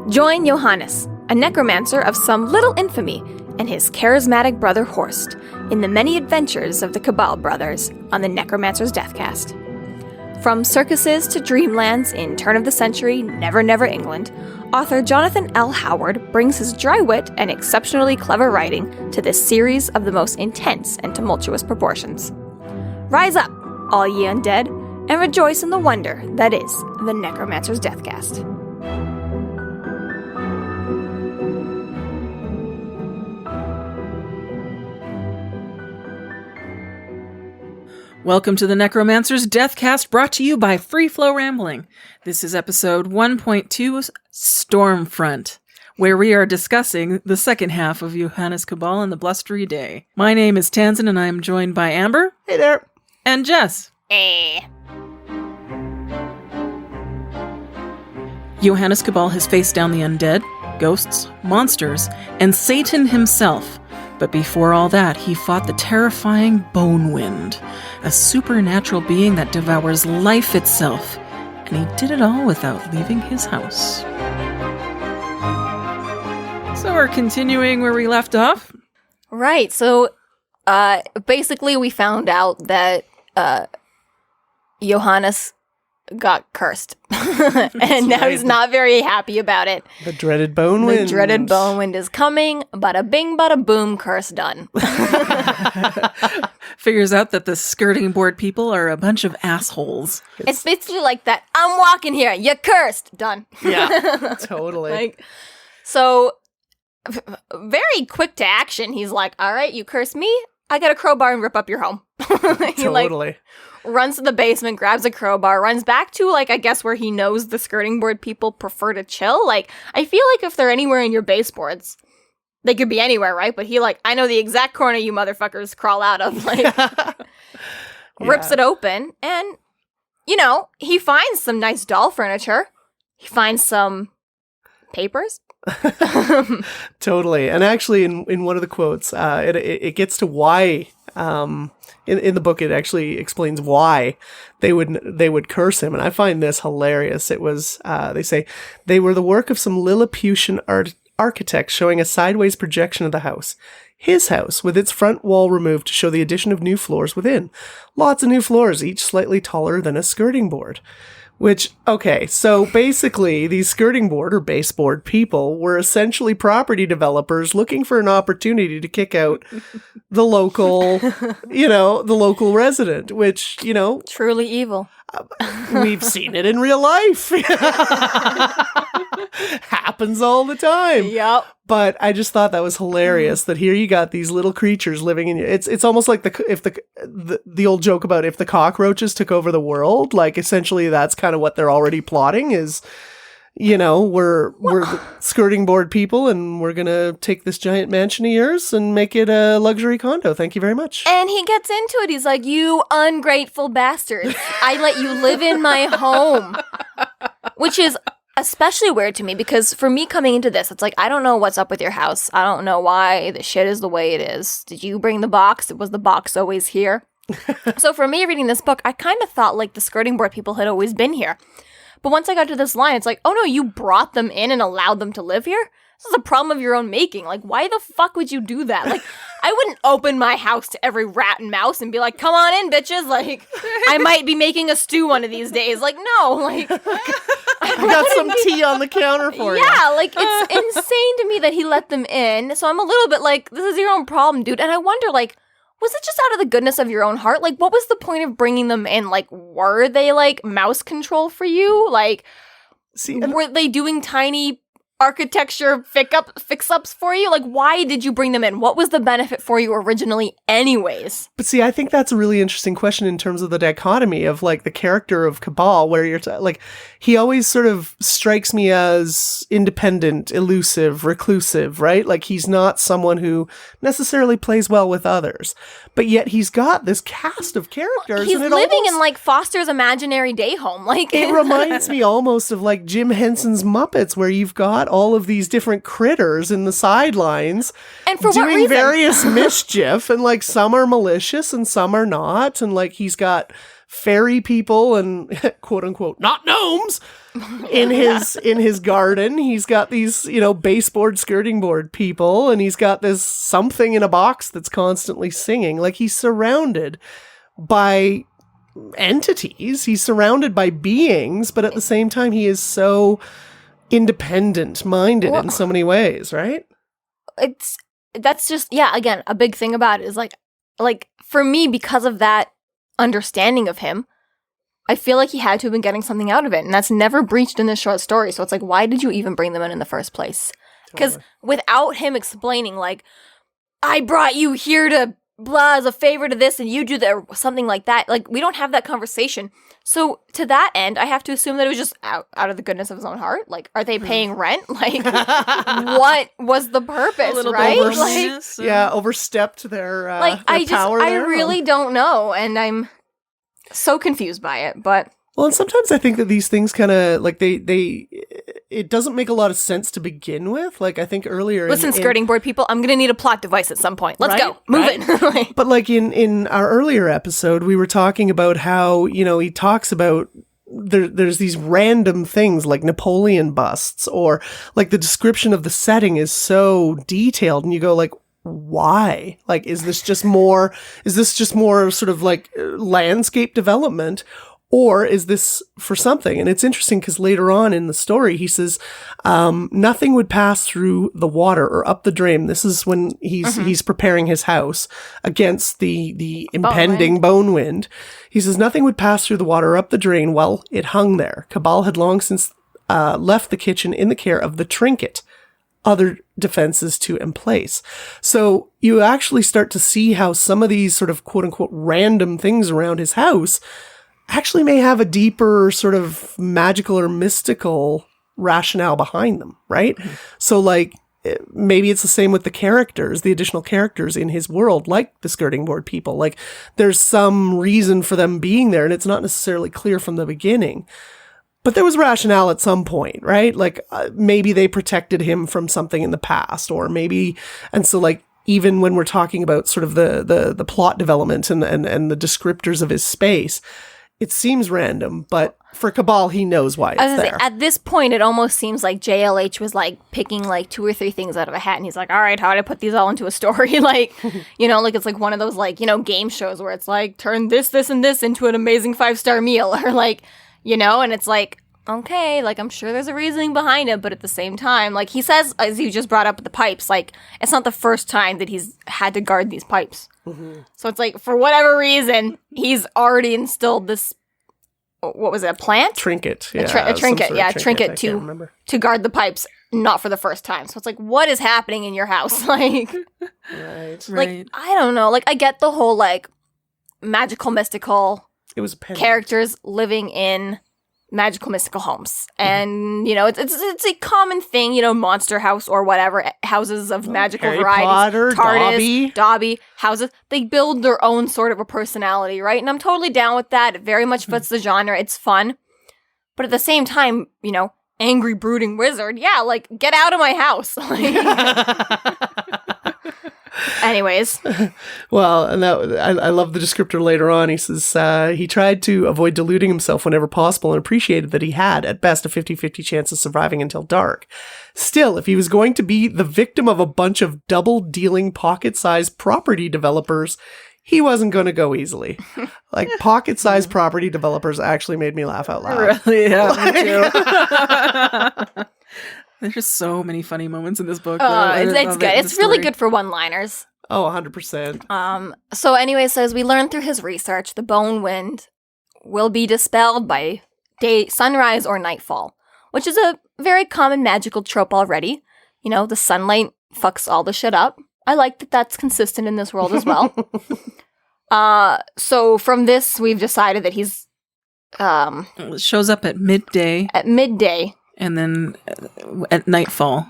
Join Johannes, a necromancer of some little infamy, and his charismatic brother Horst in the many adventures of the Cabal brothers on the Necromancer's Deathcast. From circuses to dreamlands in turn-of-the-century, never England, author Jonathan L. Howard brings his dry wit and exceptionally clever writing to this series of the most intense and tumultuous proportions. Rise up, all ye undead, and rejoice in the wonder that is the Necromancer's Deathcast. Welcome to the Necromancer's Deathcast, brought to you by Free Flow Rambling. This is episode 1.2, Stormfront, where we are discussing the second half of Johannes Cabal and the Blustery Day. My name is Tanzan, and I am joined by Amber. Hey there. And Jess. Johannes Cabal has faced down the undead, ghosts, monsters, and Satan himself. But before all that, he fought the terrifying Bonewind, a supernatural being that devours life itself, and he did it all without leaving his house. So we're continuing where we left off. Right, so basically we found out that Johannes got cursed. And now he's not very happy about it. The dreaded Bonewind. The dreaded Bonewind is coming. Bada bing, bada boom, curse done. Figures out that the skirting board people are a bunch of assholes. It's basically like that. I'm walking here. You're cursed. Done. Yeah, totally. So, very quick to action. He's like, all right, you curse me. I got a crowbar and rip up your home. He Totally. Runs to the basement, grabs a crowbar, runs back to, I guess where he knows the skirting board people prefer to chill. I feel like if they're anywhere in your baseboards, they could be anywhere, right? But he, I know the exact corner you motherfuckers crawl out of. Rips it open, and, he finds some nice doll furniture. He finds some papers. Totally. And actually, in one of the quotes, it gets to why... In the book, it actually explains why they would curse him, and I find this hilarious. It was they say they were the work of some Lilliputian architect showing a sideways projection of the house. His house, with its front wall removed to show the addition of new floors within. Lots of new floors, each slightly taller than a skirting board. Which, okay, so basically these skirting board or baseboard people were essentially property developers looking for an opportunity to kick out the local, the local resident, which, Truly evil. We've seen it in real life. Happens all the time. Yep. But I just thought that was hilarious that here you got these little creatures living in you. It's almost like the old joke about if the cockroaches took over the world, essentially that's kind of what they're already plotting is, we're the skirting board people and we're going to take this giant mansion of yours and make it a luxury condo. Thank you very much. And he gets into it. He's like, you ungrateful bastards. I let you live in my home. Which is especially weird to me because for me coming into this, it's I don't know what's up with your house. I don't know why the shit is the way it is. Did you bring the box? Was the box always here? So for me reading this book, I kind of thought the skirting board people had always been here. But once I got to this line, it's oh no, you brought them in and allowed them to live here? This is a problem of your own making. Why the fuck would you do that? I wouldn't open my house to every rat and mouse and be like, come on in, bitches. I might be making a stew one of these days. No. I got some tea on the counter for you. Yeah, it's insane to me that he let them in. So I'm a little bit this is your own problem, dude. And I wonder, was it just out of the goodness of your own heart? What was the point of bringing them in? Were they, mouse control for you? Were they doing tiny architecture fix-ups for you? Why did you bring them in? What was the benefit for you originally anyways? But see, I think that's a really interesting question in terms of the dichotomy of, the character of Cabal, where you're, he always sort of strikes me as independent, elusive, reclusive, right? He's not someone who necessarily plays well with others. But yet he's got this cast of characters. He's living in, Foster's imaginary day home. It reminds me almost of, Jim Henson's Muppets, where you've got all of these different critters in the sidelines and for doing various mischief, and some are malicious and some are not, and he's got fairy people and quote unquote not gnomes in his garden. He's got these, baseboard, skirting board people, and he's got this something in a box that's constantly singing. Like, he's surrounded by entities. He's surrounded by beings, but at the same time, he is so independent-minded in so many ways, right? That's just, again, a big thing about it is like for me, because of that understanding of him, I feel like he had to have been getting something out of it, and that's never breached in this short story. So it's like, why did you even bring them in the first place? Because without him explaining, like, I brought you here to blah as a favor to this, and you do that, or something like that. Like, we don't have that conversation. So to that end, I have to assume that it was just out of the goodness of his own heart. Like, are they paying rent? Like, what was the purpose? Right? Overstepped their power. I there. really don't know, and I'm so confused by it. But and sometimes I think that these things kind of like it doesn't make a lot of sense to begin with. Like, I think earlier, listen, skirting board people, I'm gonna need a plot device at some point. Let's go, move it. But like in our earlier episode, we were talking about how he talks about there's these random things like Napoleon busts, or like the description of the setting is so detailed, and you go like, why? Like, is this just more sort of like landscape development, or is this for something? And it's interesting because later on in the story, he says, nothing would pass through the water or up the drain. This is when he's preparing his house against the impending Bonewind. He says, nothing would pass through the water or up the drain while it hung there. Cabal had long since left the kitchen in the care of the trinket, other defenses to in place. So you actually start to see how some of these sort of quote unquote random things around his house actually may have a deeper sort of magical or mystical rationale behind them, right? Mm-hmm. So like, maybe it's the same with the additional characters in his world, like the skirting board people. Like, there's some reason for them being there, and it's not necessarily clear from the beginning. But there was rationale at some point, right? Like, maybe they protected him from something in the past, or maybe, and so like, even when we're talking about sort of the plot development and the descriptors of his space, it seems random, but for Cabal, he knows why it's there. At this point, it almost seems like JLH was like picking like 2 or 3 things out of a hat, and he's like, all right, how do I put these all into a story? Like, like it's like one of those like, game shows where it's like, turn this, and this into an amazing 5-star meal, or like, and it's like, okay, like, I'm sure there's a reasoning behind it, but at the same time, like he says, as you just brought up with the pipes, like, it's not the first time that he's had to guard these pipes. Mm-hmm. So it's like, for whatever reason, he's already instilled this, what was it, a plant? Trinket. Yeah, a trinket, trinket to guard the pipes, not for the first time. So it's like, what is happening in your house? Like, like, I don't know. Like, I get the whole, like, magical, mystical characters living in magical mystical homes, and it's a common thing, monster house or whatever, houses of magical Harry varieties, Potter, TARDIS, Dobby houses, they build their own sort of a personality, right? And I'm totally down with that. It very much fits the genre. It's fun, but at the same time, angry brooding wizard, like, get out of my house. Anyways. Well, and I love the descriptor later on. He says he tried to avoid deluding himself whenever possible and appreciated that he had, at best, a 50-50 chance of surviving until dark. Still, if he was going to be the victim of a bunch of double-dealing pocket-sized property developers, he wasn't going to go easily. Like, pocket-sized property developers actually made me laugh out loud. Really? Yeah, me too. There's just so many funny moments in this book. It's good. It's really good for one-liners. Oh, 100%. So anyway, so as we learned through his research, the Bonewind will be dispelled by sunrise or nightfall, which is a very common magical trope already. The sunlight fucks all the shit up. I like that that's consistent in this world as well. So from this, we've decided that he's... it shows up at midday. And then at nightfall.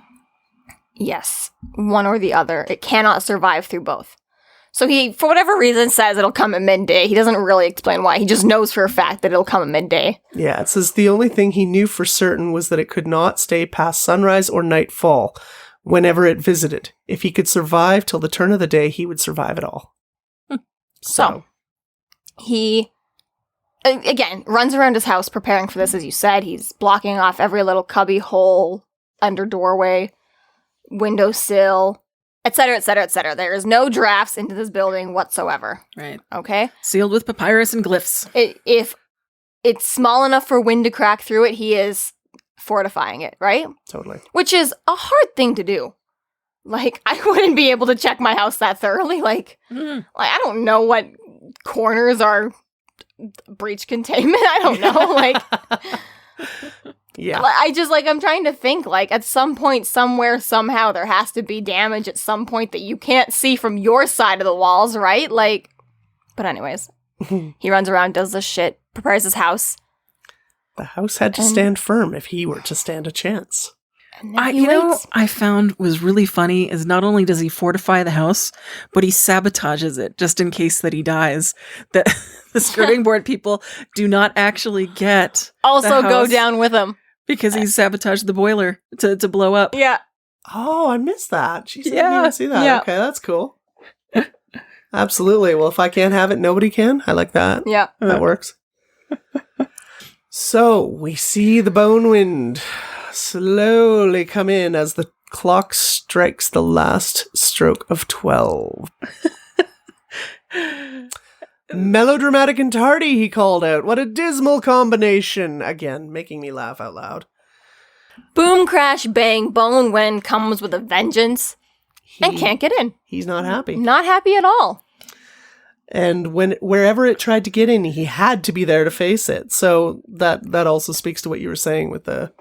Yes. One or the other. It cannot survive through both. So he, for whatever reason, says it'll come at midday. He doesn't really explain why. He just knows for a fact that it'll come at midday. Yeah, it says the only thing he knew for certain was that it could not stay past sunrise or nightfall whenever it visited. If he could survive till the turn of the day, he would survive it all. So he again, runs around his house preparing for this, as you said. He's blocking off every little cubby hole, under doorway, windowsill, etc., etc., etc. There is no drafts into this building whatsoever. Right. Okay? Sealed with papyrus and glyphs. If it's small enough for wind to crack through it, he is fortifying it, right? Totally. Which is a hard thing to do. Like, I wouldn't be able to check my house that thoroughly. Like, I don't know what corners are breach containment. I don't know. Like, yeah. I'm trying to think, like, at some point, somewhere, somehow, there has to be damage at some point that you can't see from your side of the walls, right? Like, but anyways, he runs around, does this shit, prepares his house. The house had to stand firm if he were to stand a chance. I found was really funny is not only does he fortify the house, but he sabotages it just in case that he dies. That the skirting board people do not actually get also go down with him because he sabotaged the boiler to blow up. Yeah. Oh, I missed that. Jeez, I didn't even see that. Yeah. Okay, that's cool. Absolutely. Well, if I can't have it, nobody can. I like that. Yeah. That works. So we see the Bonewind slowly come in as the clock strikes the last stroke of 12. Melodramatic and tardy, he called out. What a dismal combination. Again, making me laugh out loud. Boom, crash, bang, Bonewind comes with a vengeance and can't get in. He's not happy. Not happy at all. And wherever it tried to get in, he had to be there to face it. So that also speaks to what you were saying with the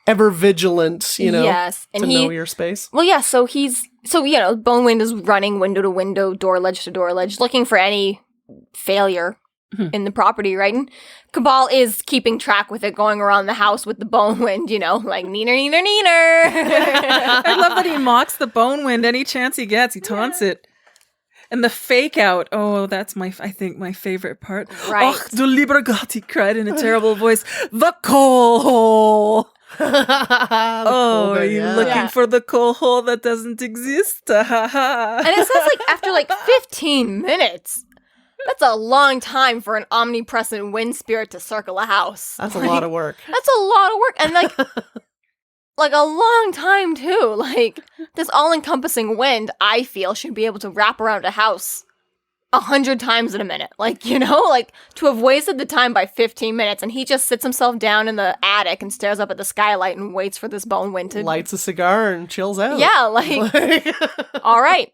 ever vigilant, yes, and know your space. Well, yeah, so Bonewind is running window to window, door ledge to door ledge, looking for any failure in the property, right? And Cabal is keeping track with it, going around the house with the Bonewind, like neener, neener, neener. I love that he mocks the Bonewind any chance he gets. He taunts it. And the fake out, that's I think my favorite part. Right. Och, du lieber Gott, he cried in a terrible voice. The coal hole. Are you looking for the coal hole that doesn't exist? And it says after 15 minutes. That's a long time for an omnipresent wind spirit to circle a house. That's a lot of work. That's a lot of work. And a long time too. This all-encompassing wind, I feel, should be able to wrap around a house 100 times in a minute. To have wasted the time by 15 minutes, and he just sits himself down in the attic and stares up at the skylight and waits for this Bonewind to... Lights a cigar and chills out. Yeah, all right.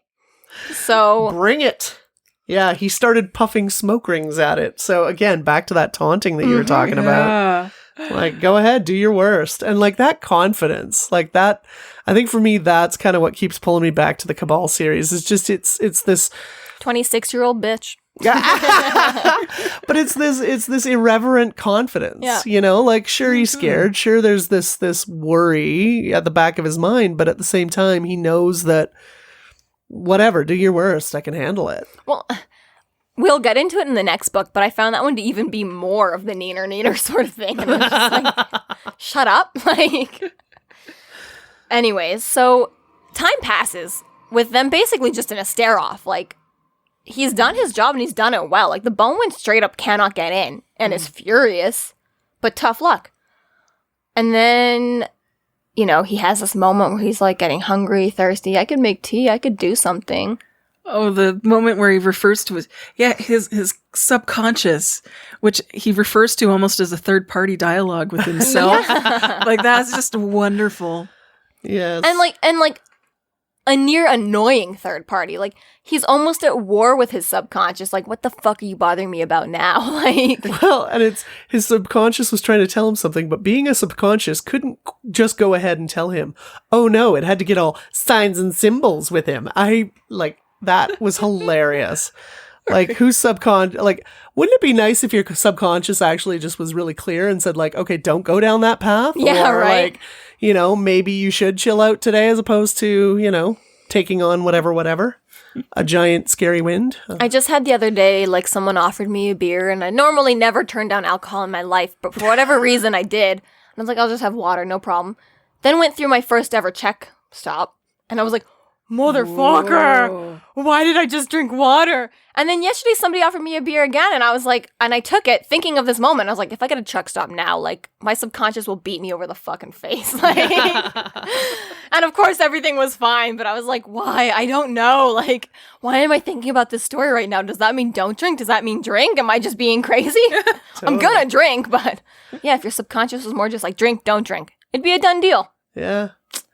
So... Bring it. Yeah, he started puffing smoke rings at it. So again, back to that taunting that you were talking about. Go ahead, do your worst. And that confidence, that, I think for me, that's kind of what keeps pulling me back to the Cabal series. It's just, it's this 26-year-old bitch. But it's this irreverent confidence, Yeah. Sure, he's scared. Sure, there's this worry at the back of his mind, but at the same time, he knows that whatever, do your worst. I can handle it. Well, we'll get into it in the next book, but I found that one to even be more of the neener sort of thing. And I'm just shut up. Anyways, so time passes with them basically just in a stare-off. He's done his job and he's done it well. The Bonewind straight up cannot get in and is furious, but tough luck. And then... he has this moment where he's getting hungry, thirsty. I could make tea. I could do something. Oh, the moment where he refers to his subconscious, which he refers to almost as a third-party dialogue with himself. That's just wonderful. Yes. And a near annoying third party. He's almost at war with his subconscious. What the fuck are you bothering me about now? Well, and it's his subconscious was trying to tell him something, but being a subconscious couldn't just go ahead and tell him. Oh no, it had to get all signs and symbols with him. That was hilarious. Who's subconscious? Wouldn't it be nice if your subconscious actually just was really clear and said okay, don't go down that path? Yeah, or, right. Maybe you should chill out today as opposed to, taking on whatever. A giant scary wind. I just had the other day, someone offered me a beer, and I normally never turn down alcohol in my life, but for whatever reason I did. And I was I'll just have water, no problem. Then went through my first ever check stop, and I was motherfucker, why did I just drink water? And then yesterday somebody offered me a beer again, and I was like, and I took it thinking of this moment. I was like, if I get a truck stop now, like, my subconscious will beat me over the fucking face. Like, and of course everything was fine, but I was like, why? I don't know. Like, why am I thinking about this story right now? Does that mean don't drink? Does that mean drink? Am I just being crazy? I'm gonna drink, but yeah, if your subconscious was more just like, drink, don't drink, it'd be a done deal. Yeah.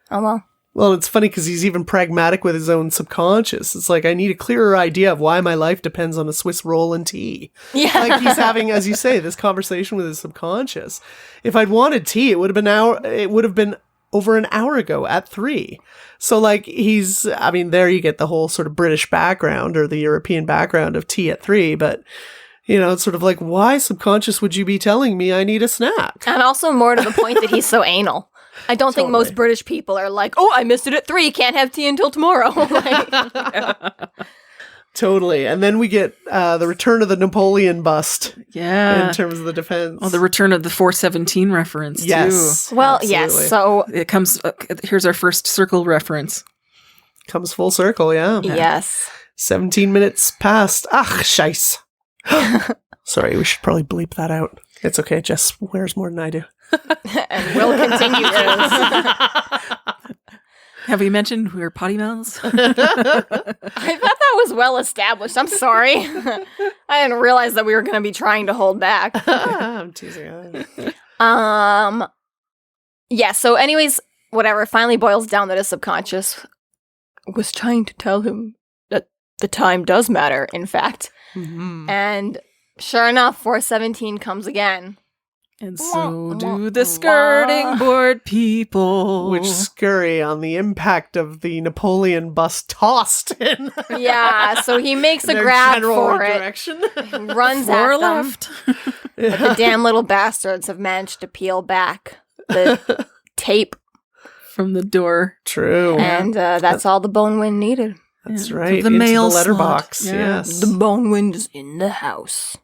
Oh, well. Well, it's funny because he's even pragmatic with his own subconscious. It's like, I need a clearer idea of why my life depends on a Swiss roll and tea. Yeah. Like he's having, as you say, this conversation with his subconscious. If I'd wanted tea, it would have been over an hour ago at 3. So like there you get the whole sort of British background or the European background of tea at 3, but it's sort of like, why subconscious would you be telling me I need a snack? And also more to the point that he's so anal. I don't think most British people are like, oh, I missed it at 3, can't have tea until tomorrow. Totally. And then we get the return of the Napoleon bust. Yeah. In terms of the defense. Oh, the return of the 417 reference, yes, too. Well, absolutely. yes. So it comes, here's our first circle reference. Comes full circle, yeah. Yes. 17 minutes past. Ach, scheiß. Sorry, we should probably bleep that out. It's okay, Jess swears more than I do. And will continue to. Have we mentioned we're potty mouths? I thought that was well established. I'm sorry. I didn't realize that we were going to be trying to hold back. I'm teasing. Yeah, so anyways, whatever. It finally boils down that his subconscious was trying to tell him that the time does matter, in fact. Mm-hmm. And sure enough, 417 comes again. And so do the skirting board people. Which scurry on the impact of the Napoleon bust tossed in. Yeah, so he makes a their grab general for direction. it, runs Floor at them, left. but the damn little bastards have managed to peel back the tape, From the door. True. and that's all the Bonewind needed. That's Yeah. right. The Into mail the letterbox. slot. Yeah. Yes. The Bonewind is in the house.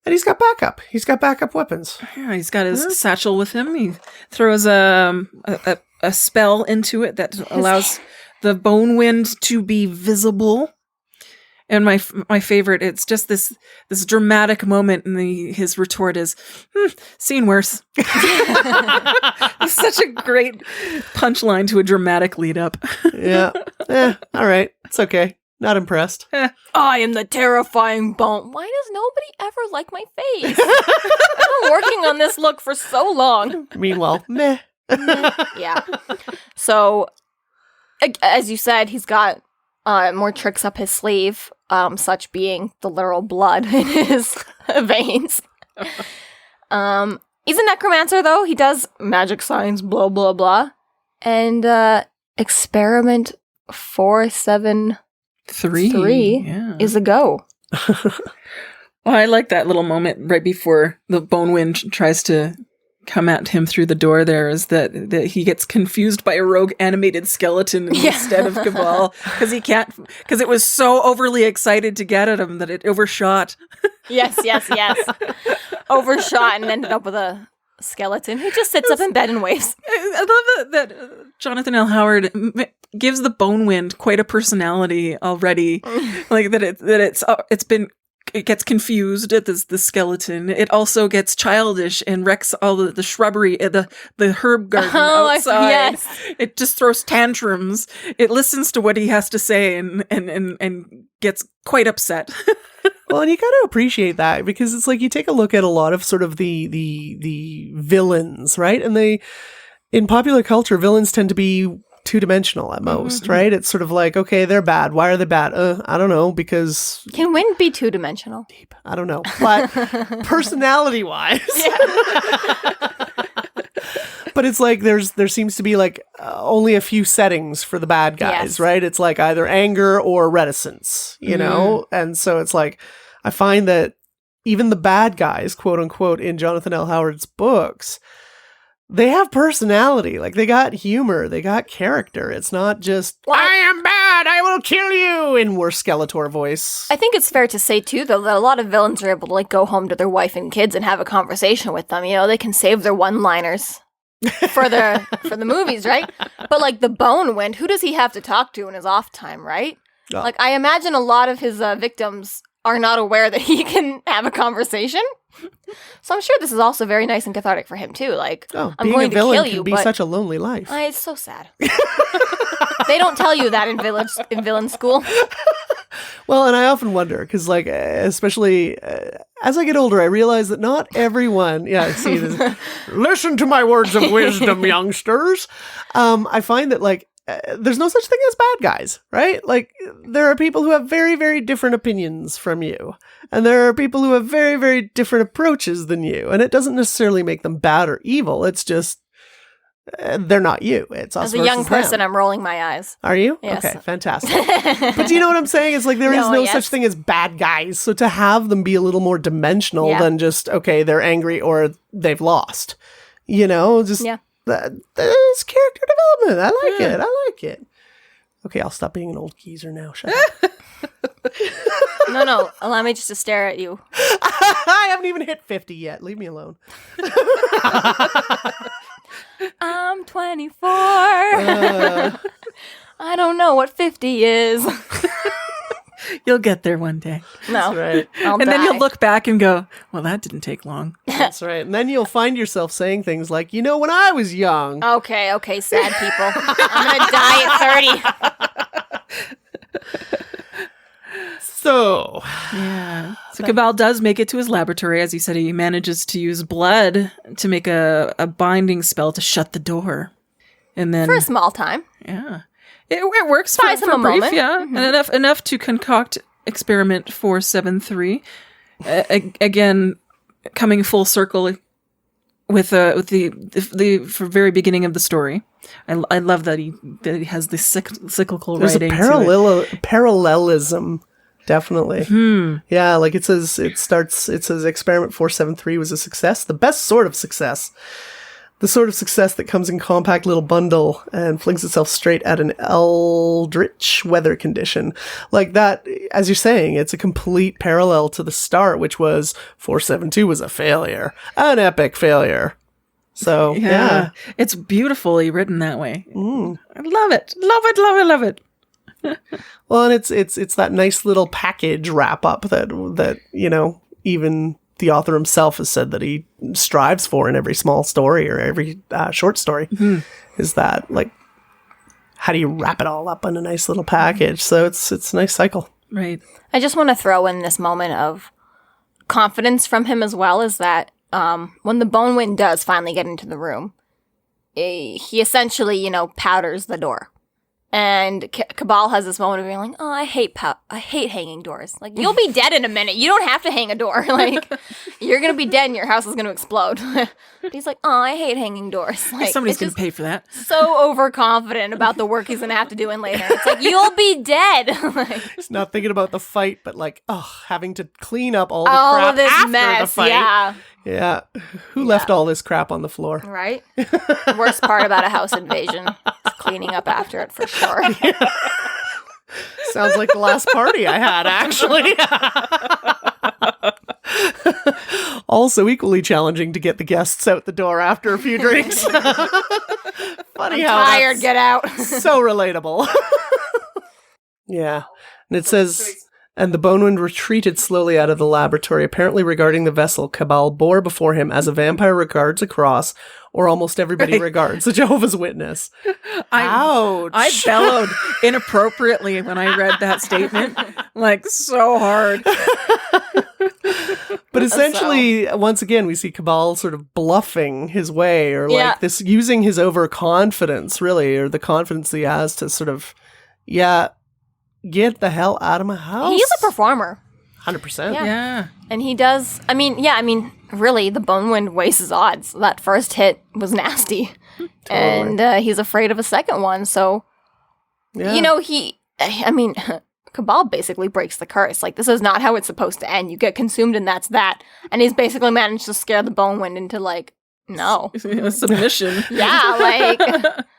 And he's got backup. He's got backup weapons. Yeah, he's got his satchel with him. He throws a spell into it that allows the Bonewind to be visible. And my favorite, it's just this dramatic moment, and his retort is, "Seen worse." It's such a great punchline to a dramatic lead up. Yeah. All right. It's okay. Not impressed. I am the terrifying Bone. Why does nobody ever like my face? I've been working on this look for so long. Meanwhile, meh. Yeah. So, as you said, he's got more tricks up his sleeve, such being the literal blood in his veins. He's a necromancer, though. He does magic signs, blah, blah, blah. And experiment 473 Yeah. is a go. Well, I like that little moment right before the Bonewind tries to come at him through the door. There is that he gets confused by a rogue animated skeleton instead of Cabal because it was so overly excited to get at him that it overshot. Yes. Overshot and ended up with a skeleton who just sits up in bed and waves. I love that Jonathan L. Howard gives the Bonewind quite a personality already. Like it gets confused at the skeleton. It also gets childish and wrecks all the shrubbery, the herb garden outside. Yes. It just throws tantrums. It listens to what he has to say and gets quite upset. Well, and you got to appreciate that because it's like you take a look at a lot of sort of the villains, right? And in popular culture, villains tend to be two-dimensional at most, right? It's sort of like, okay, they're bad. Why are they bad? I don't know, because... Can wind be two-dimensional? I don't know. But personality-wise... But it's like there seems to be like only a few settings for the bad guys, Yes. right? It's like either anger or reticence, you know? And so it's like, I find that even the bad guys, quote unquote, in Jonathan L. Howard's books, they have personality. Like they got humor, they got character. It's not just, I am bad, I will kill you, in worse Skeletor voice. I think it's fair to say, too, though, that a lot of villains are able to like go home to their wife and kids and have a conversation with them. You know, they can save their one-liners for the movies, right? But like the Bonewind, who does he have to talk to in his off time, right? Oh. Like I imagine a lot of his victims are not aware that he can have a conversation. So I'm sure this is also very nice and cathartic for him too. Like, I'm being going a to villain kill can you, be but such a lonely life. it's so sad. They don't tell you that in villain school. Well, and I often wonder, because, like, especially as I get older, I realize that not everyone, see this, listen to my words of wisdom, youngsters. I find that, like, there's no such thing as bad guys, right? Like, there are people who have very, very different opinions from you. And there are people who have very, very different approaches than you. And it doesn't necessarily make them bad or evil. It's just, they're not you. It's us. As a young versus person, them. I'm rolling my eyes. Are you? Yes. Okay, fantastic. But do you know what I'm saying? It's like there is no such thing as bad guys. So to have them be a little more dimensional than just, okay, they're angry or they've lost. You know, just that's character development. I like it. I like it. Okay, I'll stop being an old geezer now. Shut up. No. Allow me just to stare at you. I haven't even hit 50 yet. Leave me alone. I'm 24. I don't know what 50 is. You'll get there one day. No. That's right. I'll And then die. you'll look back and go, well, that didn't take long. That's right. And then you'll find yourself saying things like, you know, when I was young. Okay, sad people. I'm gonna die at 30. So. Yeah. So Cabal does make it to his laboratory. As he said, he manages to use blood to make a binding spell to shut the door. And then For a small time. yeah. It works Buys him for a brief, moment. yeah. And enough to concoct experiment 473. Again, coming full circle with the very beginning of the story. I love that he has this cyclical There's writing. a parallelism. Definitely. Yeah, like it says experiment 473 was a success. The best sort of success. The sort of success that comes in compact little bundle and flings itself straight at an eldritch weather condition. Like that, as you're saying, it's a complete parallel to the start, which was 472 was a failure. An epic failure. So, yeah. It's beautifully written that way. I love it. Love it. Well, and it's that nice little package wrap up that, you know, even the author himself has said that he strives for in every small story or every short story is that, like, how do you wrap it all up in a nice little package? So it's a nice cycle. Right. I just want to throw in this moment of confidence from him as well, is that when the Bonewind does finally get into the room, he essentially, you know, powders the door. And Cabal has this moment of being like, oh, I hate hanging doors. Like, you'll be dead in a minute. You don't have to hang a door. Like, you're going to be dead and your house is going to explode. But he's like, oh, I hate hanging doors. Like, Somebody's going to pay for that. so overconfident about the work he's going to have to do in later. It's like, you'll be dead. Like, He's not thinking about the fight, but like, having to clean up all the all crap of this after mess. the fight. Yeah. Yeah. Who left all this crap on the floor? Right? The worst part about a house invasion is cleaning up after it, for sure. Sounds like the last party I had, actually. Also equally challenging to get the guests out the door after a few drinks. Funny how Tired, that's get out. so relatable. Yeah. And it says, and the Bonewind retreated slowly out of the laboratory, apparently regarding the vessel Cabal bore before him as a vampire regards a cross, or almost everybody regards a Jehovah's Witness. Ouch. I bellowed inappropriately when I read that statement. Like, so hard. But essentially, once again, we see Cabal sort of bluffing his way, or like this, using his overconfidence, really, or the confidence that he has to sort of, get the hell out of my house. He's a performer. 100%. Yeah. And he does, really, the Bonewind weighs his odds. That first hit was nasty. And he's afraid of a second one, so, you know, Cabal basically breaks the curse. Like, this is not how it's supposed to end. You get consumed and that's that. And he's basically managed to scare the Bonewind into, like, no. Submission. Yeah, like...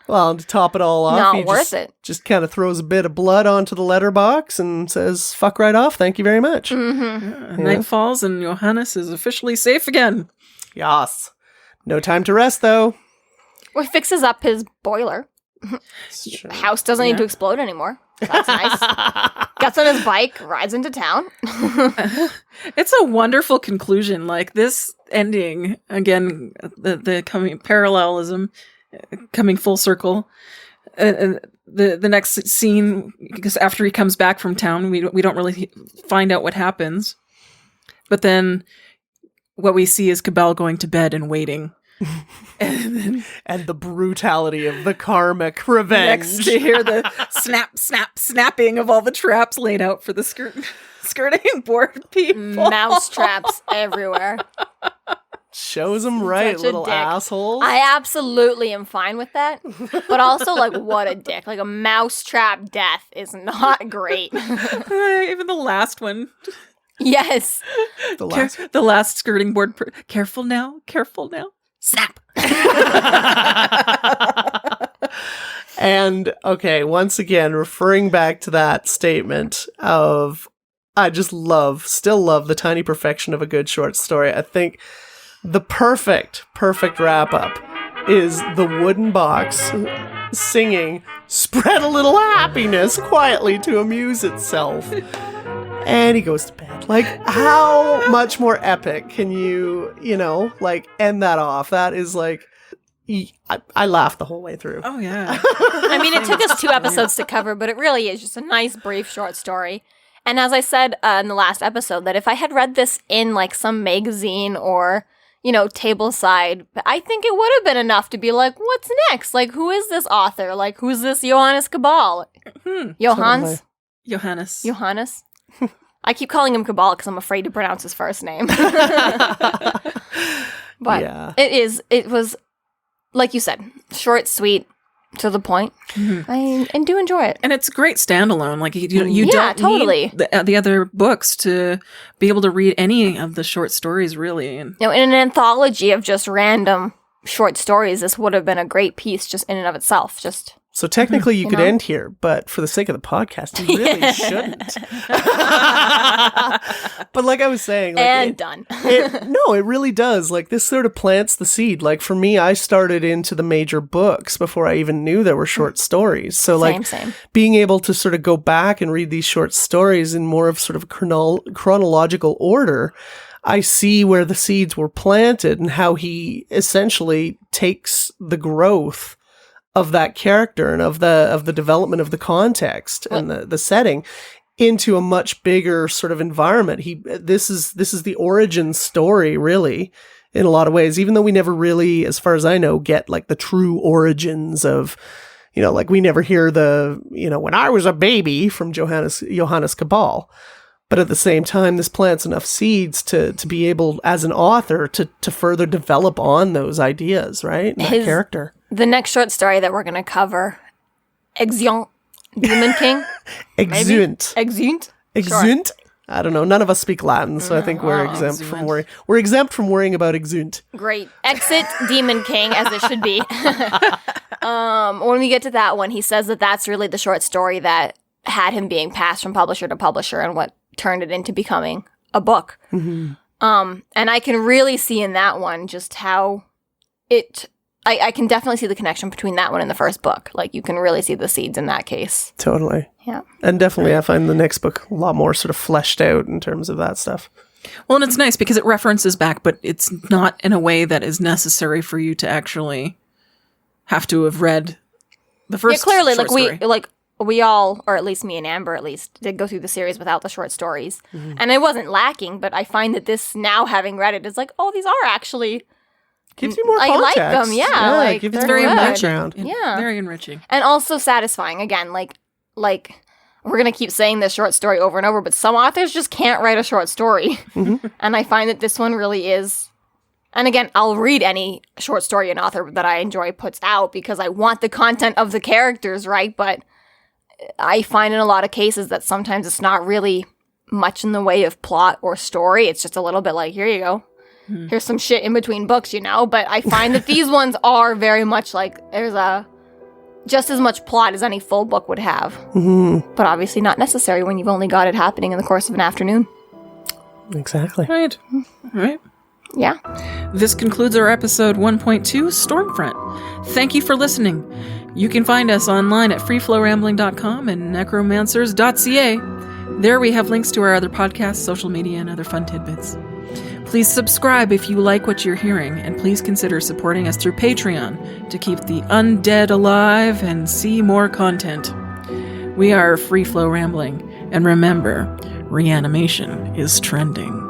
Well, to top it all off, Not he worth it. just kind of throws a bit of blood onto the letterbox and says, fuck right off, thank you very much. Night falls and Johannes is officially safe again. Yas. No time to rest, though. Or fixes up his boiler. House doesn't need to explode anymore. That's nice. Gets on his bike, rides into town. It's a wonderful conclusion. Like this ending, again, the coming parallelism, coming full circle. The next scene, because after he comes back from town, we don't really find out what happens. But then what we see is Cabal going to bed and waiting. And the brutality of the karmic revenge. Next to hear the snapping of all the traps laid out for the skirting board people. Mouse traps everywhere. Shows him right, Such a little dick. assholes. I absolutely am fine with that. But also, like, what a dick. Like, a mousetrap death is not great. Even the last one. Yes. The last skirting board. Careful now. Snap. And, okay, once again, referring back to that statement of, I just still love the tiny perfection of a good short story. I think the perfect wrap up is the wooden box singing, "Spread a little happiness quietly to amuse itself." And he goes to bed. Like, how much more epic can you end that off? That is like, I laughed the whole way through. Oh, yeah. I mean, it took us 2 episodes to cover, but it really is just a nice, brief, short story. And as I said in the last episode, that if I had read this in, like, some magazine or, tableside, I think it would have been enough to be like, what's next? Like, who is this author? Like, who's this Johannes Cabal? Johannes? Johannes? I keep calling him Cabal because I'm afraid to pronounce his first name. But yeah. It was, like you said, short, sweet, to the point. I do enjoy it. And it's a great standalone. Like, you don't totally need the other books to be able to read any of the short stories, really. And in an anthology of just random short stories, this would have been a great piece just in and of itself. So technically you could end here, but for the sake of the podcast, you really shouldn't. But like I was saying, like, done. It really does. Like, this sort of plants the seed. Like, for me, I started into the major books before I even knew there were short stories. So Same. being able to sort of go back and read these short stories in more of sort of chronological order, I see where the seeds were planted and how he essentially takes the growth of that character and of the development of the context and the setting into a much bigger sort of environment. This is the origin story, really, in a lot of ways, even though we never really, as far as I know, get like the true origins of, like we never hear the, when I was a baby from Johannes Cabal. But at the same time, this plants enough seeds to be able, as an author, to further develop on those ideas, right? And that character. The next short story that we're going to cover, Exeunt, Demon King. Exeunt. Exeunt? Sure. I don't know. None of us speak Latin, so I think we're exempt from worrying. We're exempt from worrying about Exeunt. Great. Exit Demon King, as it should be. When we get to that one, he says that that's really the short story that had him being passed from publisher to publisher and what turned it into becoming a book. And I can really see in that one just how I can definitely see the connection between that one and the first book. Like, you can really see the seeds in that case. Totally. Yeah. And definitely I find the next book a lot more sort of fleshed out in terms of that stuff. Well, and it's nice because it references back, but it's not in a way that is necessary for you to actually have to have read the first clearly, short story. We all, or at least me and Amber at least, did go through the series without the short stories. And it wasn't lacking, but I find that this, now having read it, is like, oh, these are actually... Gives you more I context. like them, yeah. Like, gives they're you very more good. background. Yeah. Very enriching. And also satisfying. Again, like we're going to keep saying this short story over and over, but some authors just can't write a short story. And I find that this one really is. And again, I'll read any short story an author that I enjoy puts out because I want the content of the characters, right? But I find in a lot of cases that sometimes it's not really much in the way of plot or story. It's just a little bit like, here you go. Here's some shit in between books, But I find that these ones are very much like there's just as much plot as any full book would have. But obviously not necessary when you've only got it happening in the course of an afternoon. Exactly. Right. Yeah. This concludes our episode 1.2, Stormfront. Thank you for listening. You can find us online at freeflowrambling.com and necromancers.ca. There we have links to our other podcasts, social media, and other fun tidbits. Please subscribe if you like what you're hearing, and please consider supporting us through Patreon to keep the undead alive and see more content. We are Free Flow Rambling, and remember, reanimation is trending.